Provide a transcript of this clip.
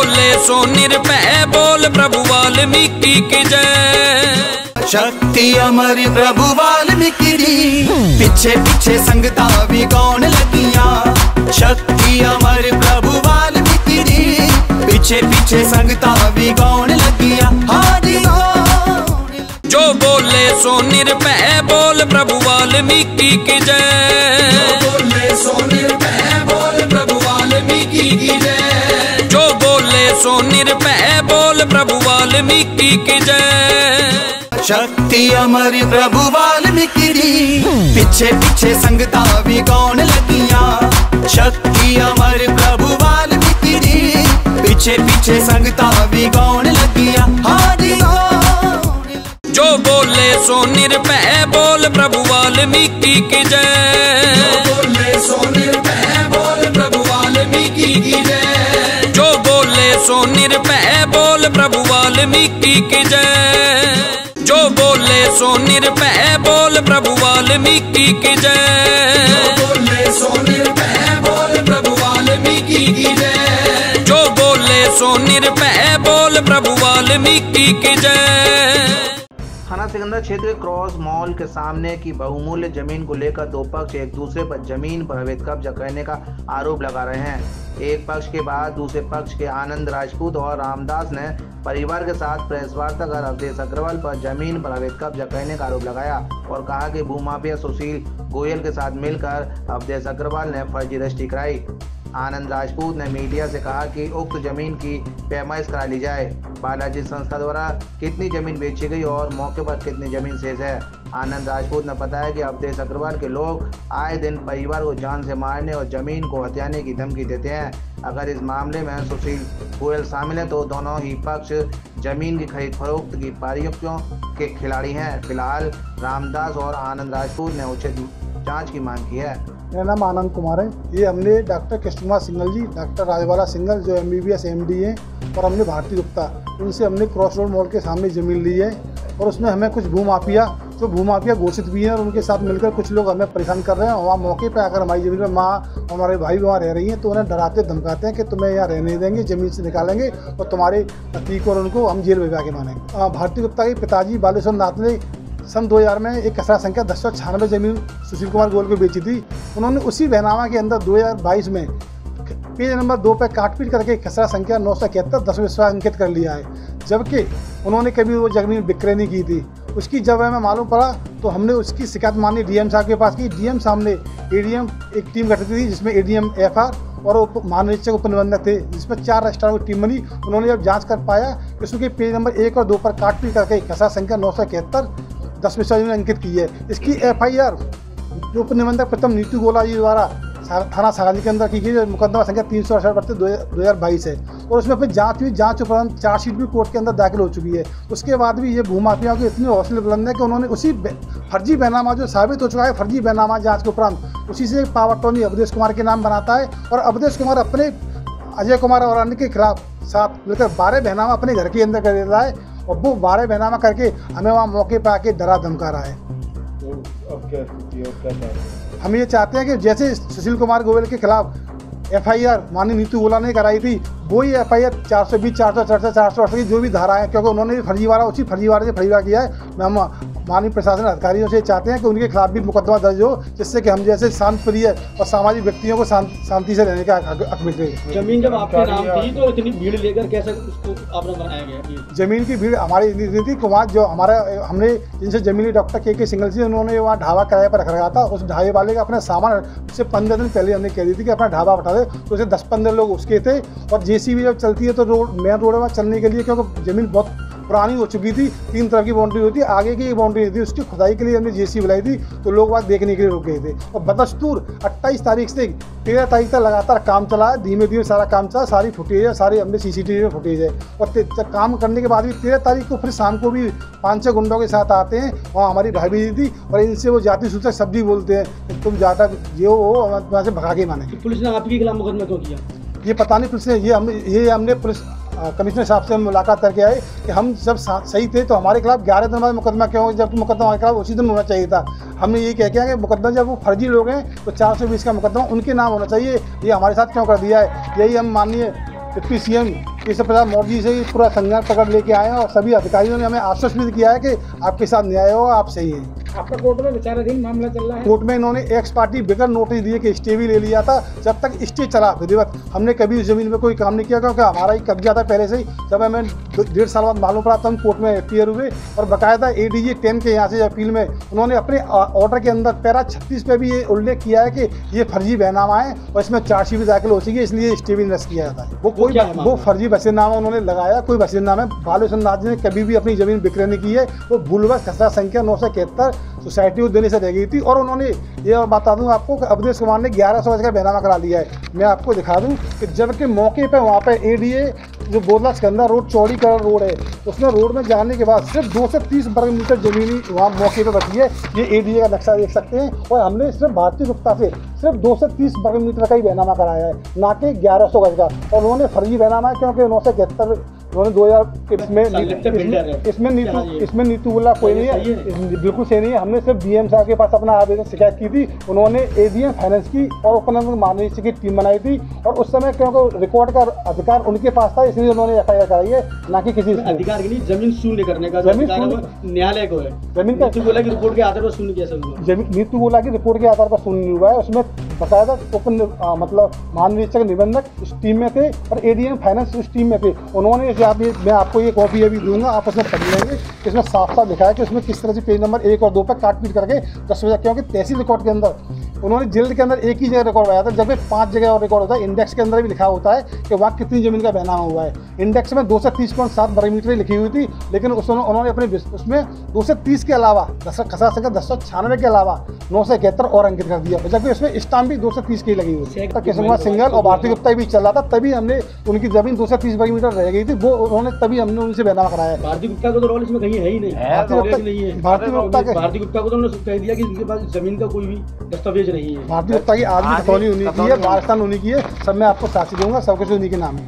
बोले सो निर्भय बोल प्रभु वाल्मीकि की जय। शक्ति अमर प्रभु वाल्मीकि दी, पीछे पीछे संगता भी कौन लगिया। शक्ति अमर प्रभु वाल्मीकि दी, पीछे पीछे संगता भी कौन लगिया। जो बोले सो निर्भय बोल प्रभु वाल्मीकि की जय। जो बोले सो निर्भय बोल प्रभु वाल्मीकि की जय। जो बोले सो निर्भय बोल प्रभु वाल्मीकि की जय। शक्ति अमर प्रभु वाल्मीकि दी, पीछे पीछे संगता भी कौन लगिया। शक्ति अमर प्रभु वाल्मीकि दी, पीछे पीछे संगता भी कौन लगिया। जो बोले सो निर्भय बोल प्रभु वाल्मीकि की जय। जो बोले सो निर्भय बोल प्रभु वाल्मीकि की जय। जो बोले सो निर्भय बोल प्रभु वाल्मीकि की जय। जो बोले सो निर्भय बोल प्रभु वाल्मीकि की जय। जो बोले सो निर्भय बोल प्रभु वाल्मीकि की जय। जो बोले सो निर्भय बोल प्रभु वाल्मीकि की जय। थाना सिकंदर क्षेत्र के क्रॉस मॉल के सामने की बहुमूल्य जमीन को लेकर दो पक्ष एक दूसरे पर जमीन पर अवैध कब्जा करने का आरोप लगा रहे हैं। एक पक्ष के बाद दूसरे पक्ष के आनंद राजपूत और रामदास ने परिवार के साथ प्रेस वार्ता कर अवधेश अग्रवाल पर जमीन पर अवैध कब्जा करने का आरोप लगाया और कहा कि भूमाफिया सुशील गोयल के साथ मिलकर अवधेश अग्रवाल ने फर्जी रजिस्ट्री कराई। आनंद राजपूत ने मीडिया से कहा कि उक्त जमीन की पैमाइश करा ली जाए। बालाजी संस्था द्वारा कितनी जमीन बेची गई और मौके पर कितनी जमीन शेष है। आनंद राजपूत ने बताया कि अवधेश अग्रवाल के लोग आए दिन परिवार को जान से मारने और जमीन को हथियाने की धमकी देते हैं। अगर इस मामले में सुशील गोयल शामिल है तो दोनों ही पक्ष जमीन की खरीद फरोख्त की बारीकियों के खिलाड़ी हैं। फिलहाल रामदास और आनंद राजपूत ने उचित जाँच की मांग की है। मेरा नाम आनंद कुमार है। ये हमने डॉक्टर कृष्ण कुमार सिंघल जी, डॉक्टर राजबाला सिंघल जो MBBS MD हैं, और हमने भारती गुप्ता, उनसे हमने क्रॉस रोड मॉल के सामने ज़मीन ली है और उसमें हमें कुछ भूमाफिया घोषित भी हैं और उनके साथ मिलकर कुछ लोग हमें परेशान कर रहे हैं। वहाँ मौके पर आकर हमारी ज़मीन में माँ हमारे भाई वहाँ रह रही हैं तो उन्हें डराते धमकाते हैं कि तुम्हें यहाँ रहने नहीं देंगे, ज़मीन से निकालेंगे और तुम्हारे पति और उनको हम जेल भिजवा के मानेंगे। भारती गुप्ता के पिताजी बालेश्वर नाथ ने सन 2000 में एक खसरा संख्या 1096 जमीन सुशील कुमार गोयल को बेची थी। उन्होंने उसी बहनामा के अंदर 2022 में पेज नंबर 2 पर काटपीट करके खसरा संख्या 971 10 अंकित कर लिया है, जबकि उन्होंने कभी वो जमीन विक्रय नहीं की थी। उसकी जब हमें मालूम पड़ा तो हमने उसकी शिकायत माननीय DM साहब के पास की। DM सामने ADM एक टीम गठित थी जिसमें ADM FR और महानिरीक्षक उपनिबंधक थे, जिसमें 4 रजिस्ट्रार की टीम बनी। उन्होंने जब जाँच कर पाया कि उसके पेज नंबर 1 और 2 पर काटपीट करके खसरा संख्या 971 10 अंकित की है। इसकी FIR जो उपनिबंधक प्रथम नीतू गोला जी द्वारा थाना सागाली के अंदर की गई, मुकदमा संख्या 368/2022 है और उसमें फिर जांच हुई। जांच उपरांत चार्जशीट भी कोर्ट के अंदर दाखिल हो चुकी है। उसके बाद भी ये भूमाफियाओं के इतने हौसले बुलंद है कि उन्होंने उसी फर्जी बैनामा जो साबित हो चुका है, फर्जी बैनामा जाँच के उपरांत उसी से पावर टोनी अवधेश कुमार के नाम बनाता है और अवधेश कुमार अपने अजय कुमार और अन्य के खिलाफ साथ मिलकर 12 बैनामा अपने घर के अंदर कर देता है और वो 12 बैनामा करके हमें वहाँ मौके पर आके डरा धमका रहा है। तो अब क्या स्थिति है, क्या चाहते हैं? हम ये चाहते हैं कि जैसे सुशील कुमार गोयल के खिलाफ FIR माननीय नीतू गोला ने कराई थी, वही FIR 420, 464, 468 की जो भी धारा है, क्योंकि उन्होंने भी फर्जीवाड़ा उसी फर्जीवाड़े से फर्जीवाड़ा किया है। हम माननीय प्रशासन अधिकारियों से चाहते हैं कि उनके खिलाफ भी मुकदमा दर्ज हो, जिससे कि हम जैसे शांत प्रिय और सामाजिक व्यक्तियों को शांति से रहने का हक मिले। जमीन जब आपके नाम थी तो इतनी भीड़ लेकर कैसे उसको आपने बनाया गया? जमीन की भीड़ हमारी नीति कुमार जो हमारा हमने जिनसे जमीनी डॉक्टर के सिंघल जी, उन्होंने वहाँ ढाबा किराए पर रखा था। उस ढाबे वाले का अपना सामान उससे 15 दिन पहले हमने कह दी थी कि अपना ढाबा उठा दे, तो उसे 10-15 लोग उसके थे और JCB जब चलती है तो मेन रोड में चलने के लिए, क्योंकि ज़मीन बहुत पुरानी हो चुकी थी, 3 तरफ की बाउंड्री होती, आगे की बाउंड्री नहीं थी, उसकी खुदाई के लिए हमने JCB बुलाई थी तो लोग वहाँ देखने के लिए रुक गए थे। और बदस्तूर 28 तारीख से 13 तारीख तक लगातार काम चला है, धीमे धीमे सारा काम चला, सारी फुटेज है, सारी हमने CCTV में फुटेज है। और काम करने के बाद भी 13 तारीख को फिर शाम को भी 5-6 गुंडों के साथ आते हैं, वहाँ हमारी भाभी थी और इनसे वो जाति सूचक शब्द बोलते हैं, तुम जाटा ये हो, वहाँ से भगा के माने। पुलिस ने आपके खिलाफ मुकदमा क्यों किया? ये पता नहीं पुलिस ने, ये हमने पुलिस कमिश्नर साहब से मुलाकात करके आए कि हम जब सही थे तो हमारे खिलाफ 11 दिन बाद मुकदमा क्यों, जबकि मुकदमा हमारे खिलाफ उसी दिन होना चाहिए था। हमने ये कह के कि मुकदमा जब वो फर्जी लोग हैं तो 420 का मुकदमा उनके नाम होना चाहिए, ये हमारे साथ क्यों कर दिया है। यही हम माननीय डिप्टी CM इस प्रकार मोदी से पूरा संज्ञान पकड़ लेके आए हैं और सभी अधिकारियों ने हमें आश्वस्त भी किया है कि आपके साथ न्याय हो, आप सही हैं। आपका कोर्ट में विचाराधीन मामला चल रहा है। कोर्ट में इन्होंने एक्स पार्टी बगैर नोटिस दिए कि स्टे भी ले लिया था। जब तक स्टे चला विधिवत, हमने कभी उस जमीन में कोई काम नहीं किया क्योंकि हमारा ही कब्जा था पहले से ही। जब हमें 1.5 साल बाद मालूम पड़ा तो हम कोर्ट में अपीयर हुए और बाकायदा ADG 10 के यहाँ से अपील में उन्होंने अपने ऑर्डर के अंदर पैरा 36 पे भी ये उल्लेख किया है कि ये फर्जी बैनामा है और इसमें चार्जशीट भी दाखिल हो सकी, इसलिए स्टे भी निरस्त किया जाता है। वो फर्जी वसीयतनामा उन्होंने लगाया, कोई वसीयतनामा बालूशन नाथ जी ने कभी भी अपनी जमीन विक्रय नहीं की है। वो भूलवश खसरा संख्या 971 सोसाइटी को देने से रह गई थी। और उन्होंने ये और बता दूं आपको कि अवधेश कुमार ने 1100 गज का बैनामा करा लिया है। मैं आपको दिखा दूं कि जबकि मौके पे वहाँ पे ADA जो बोरला सिकंदरा रोड चौड़ीकरण रोड है, उसमें रोड में जाने के बाद सिर्फ 2 से 30 वर्ग मीटर जमीनी वहाँ मौके पे बची है। ये ADA का नक्शा देख सकते हैं। और हमने सिर्फ भारतीय गुप्ता से सिर्फ 2 से 30 वर्ग मीटर का ही बैनामा कराया है, ना कि 1100 गज का। और उन्होंने फर्जी बैनामा है क्योंकि 971 उन्होंने 2000 इसमें नीतू बोला कोई नहीं है, बिल्कुल सही नहीं है। हमने सिर्फ DM साहब के पास अपना आवेदन शिकायत की थी। उन्होंने ADM फाइनेंस की और उपनंद माननीय की टीम बनाई थी और उस समय क्योंकि रिकॉर्ड का अधिकार उनके पास था, इसलिए उन्होंने FIR कराई है, ना कि किसी अधिकार के लिए जमीन शून्य करने का न्यायालय को है। जमीन का नीतू बोला की रिपोर्ट के आधार पर शून्य कैसे हुआ? नीतू बोला की रिपोर्ट के आधार पर शून्य हुआ है। उसमें बाकायदा मतलब महानिरीक्षक निबंधक उस टीम में थे और ADM फाइनेंस उस टीम में थे। उन्होंने मैं आपको ये कॉपी अभी दूंगा, आप उसमें पढ़ लेंगे। इसमें साफ साफ लिखा है कि उसमें किस तरह से पेज नंबर 1 और 2 पर काट पीट करके 10 बजे, क्योंकि तहसील रिकॉर्ड के अंदर उन्होंने जिल्द के अंदर एक ही जगह रिकॉर्ड आया था, जबकि 5 जगह और रिकॉर्ड होता है। इंडेक्स के अंदर भी लिखा होता है कि वहाँ कितनी जमीन का बैनामा हुआ है। इंडेक्स में 230.7 वर्ग मीटर लिखी हुई थी, लेकिन उन्होंने अपने उसमें 230 के अलावा खसरा संख्या 1096 के अलावा 971 और अंकित कर दिया, जबकि उसमें स्टाम्प भी 230 की लगी हुई थी। किशोर सिंघल और भारतीय गुप्ता भी चल रहा था, तभी हमने उनकी जमीन 230 वर्ग मीटर रह गई थी, वो उन्होंने तभी हमने उनसे बैनामा कराया। भारतीय गुप्ता को तो रोल इसमें कहीं है ही नहीं। भारतीय गुप्ता को तो उन्होंने कह दिया कि उनके पास जमीन का कोई भी दस्तावेज नहीं है। भारतीय गुप्ता की आज भी खतौनी उन्हीं की है, वारस्तान उन्हीं की है, सब मैं आपको साक्षी दूंगा, सब कुछ उन्हीं के नाम है।